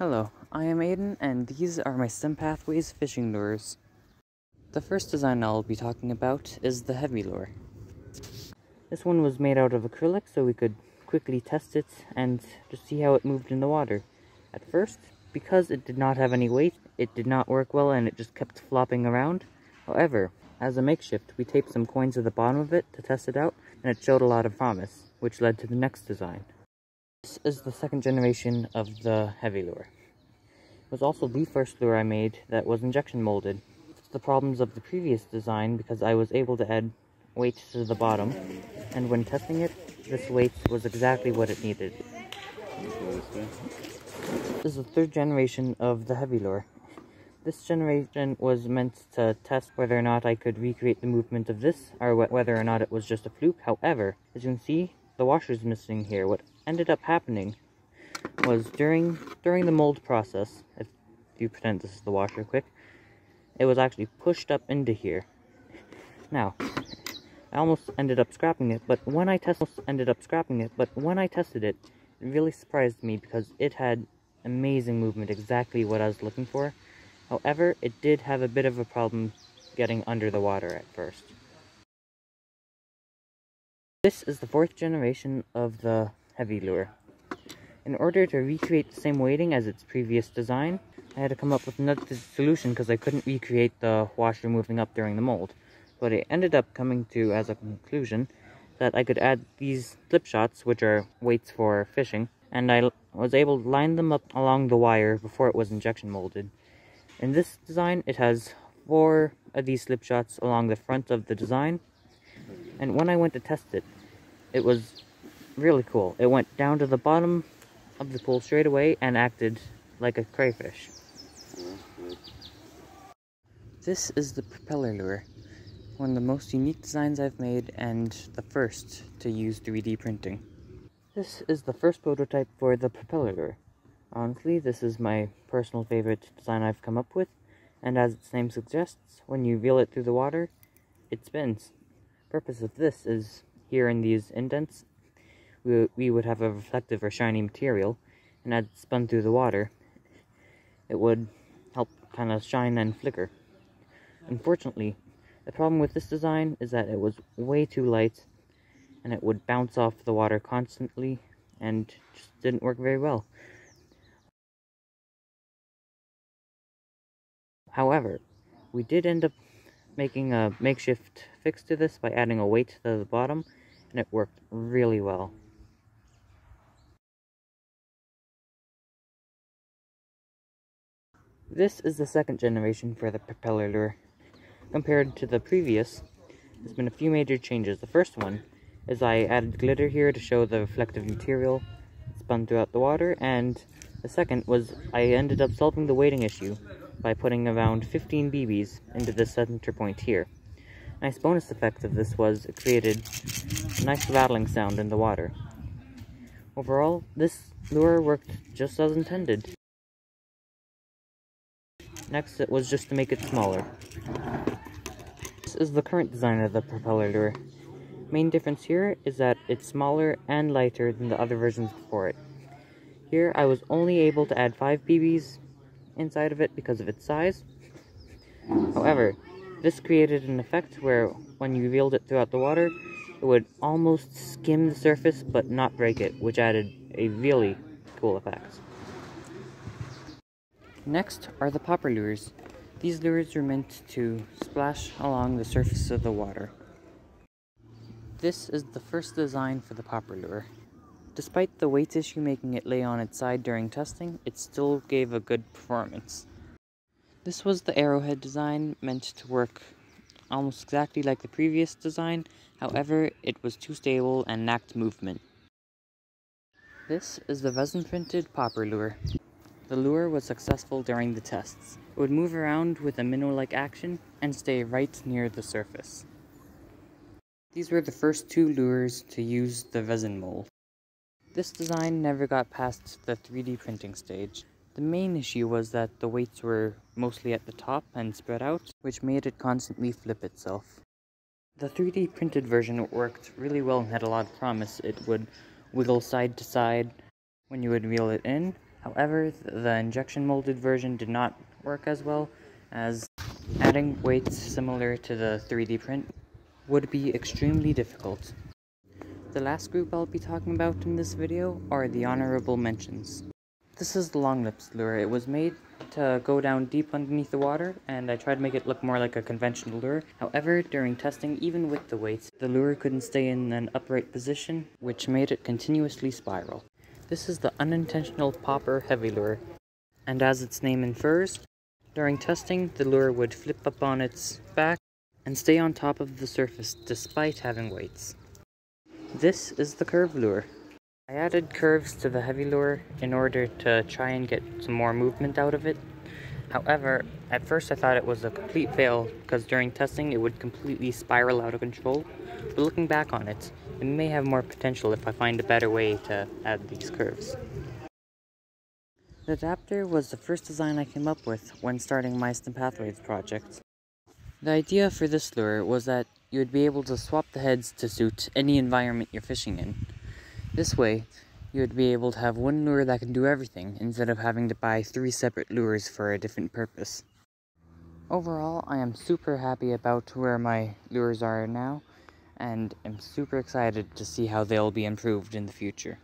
Hello, I am Aiden, and these are my STEM Pathways fishing lures. The first design I'll be talking about is the heavy lure. This one was made out of acrylic so we could quickly test it and just see how it moved in the water. At first, because it did not have any weight, it did not work well and it just kept flopping around. However, as a makeshift, we taped some coins at the bottom of it to test it out, and it showed a lot of promise, which led to the next design. This is the second generation of the heavy lure. It was also the first lure I made that was injection molded. It's the problems of the previous design because I was able to add weight to the bottom, and when testing it, this weight was exactly what it needed. This is the third generation of the heavy lure. This generation was meant to test whether or not I could recreate the movement of this, or whether or not it was just a fluke. However, as you can see, the washer's missing here. What ended up happening was during the mold process, if you pretend this is the washer quick, it was actually pushed up into here. Now, I almost ended up scrapping it, but when I tested it, it really surprised me because it had amazing movement, exactly what I was looking for. However, it did have a bit of a problem getting under the water at first. This is the fourth generation of the heavy lure. In order to recreate the same weighting as its previous design, I had to come up with another solution because I couldn't recreate the washer moving up during the mold. But I ended up coming to as a conclusion that I could add these slip shots, which are weights for fishing, and I was able to line them up along the wire before it was injection molded. In this design, it has 4 of these slip shots along the front of the design, and when I went to test it, it was really cool. It went down to the bottom of the pool straight away and acted like a crayfish. This is the propeller lure, one of the most unique designs I've made and the first to use 3D printing. This is the first prototype for the propeller lure. Honestly, this is my personal favorite design I've come up with, and as its name suggests, when you reel it through the water, it spins. The purpose of this is, here in these indents, we would have a reflective or shiny material, and as it spun through the water, it would help kind of shine and flicker. Unfortunately, the problem with this design is that it was way too light, and it would bounce off the water constantly, and just didn't work very well. However, we did end up making a makeshift fix to this by adding a weight to the bottom, and it worked really well. This is the second generation for the propeller lure. Compared to the previous, there's been a few major changes. The first one is I added glitter here to show the reflective material spun throughout the water, and the second was I ended up solving the weighting issue by putting around 15 BBs into the center point here. A nice bonus effect of this was it created a nice rattling sound in the water. Overall, this lure worked just as intended. Next, it was just to make it smaller. This is the current design of the propeller lure. Main difference here is that it's smaller and lighter than the other versions before it. Here, I was only able to add 5 BBs inside of it because of its size. However, this created an effect where when you reeled it throughout the water, it would almost skim the surface but not break it, which added a really cool effect. Next are the popper lures. These lures are meant to splash along the surface of the water. This is the first design for the popper lure. Despite the weight issue making it lay on its side during testing, it still gave a good performance. This was the arrowhead design, meant to work almost exactly like the previous design, however, it was too stable and lacked movement. This is the resin printed popper lure. The lure was successful during the tests. It would move around with a minnow-like action and stay right near the surface. These were the first 2 lures to use the resin mold. This design never got past the 3D printing stage. The main issue was that the weights were mostly at the top and spread out, which made it constantly flip itself. The 3D printed version worked really well and had a lot of promise. It would wiggle side to side when you would reel it in, However, the injection molded version did not work as well, as adding weights similar to the 3D print would be extremely difficult. The last group I'll be talking about in this video are the honorable mentions. This is the long lips lure. It was made to go down deep underneath the water, and I tried to make it look more like a conventional lure. However, during testing, even with the weights, the lure couldn't stay in an upright position, which made it continuously spiral. This is the unintentional popper heavy lure, and as its name infers, during testing, the lure would flip up on its back and stay on top of the surface despite having weights. This is the curve lure. I added curves to the heavy lure in order to try and get some more movement out of it. However, at first I thought it was a complete fail because during testing it would completely spiral out of control. But looking back on it, it may have more potential if I find a better way to add these curves. The adapter was the first design I came up with when starting my Stem Pathways project. The idea for this lure was that you would be able to swap the heads to suit any environment you're fishing in. This way, you would be able to have one lure that can do everything, instead of having to buy 3 separate lures for a different purpose. Overall, I am super happy about where my lures are now, and am super excited to see how they'll be improved in the future.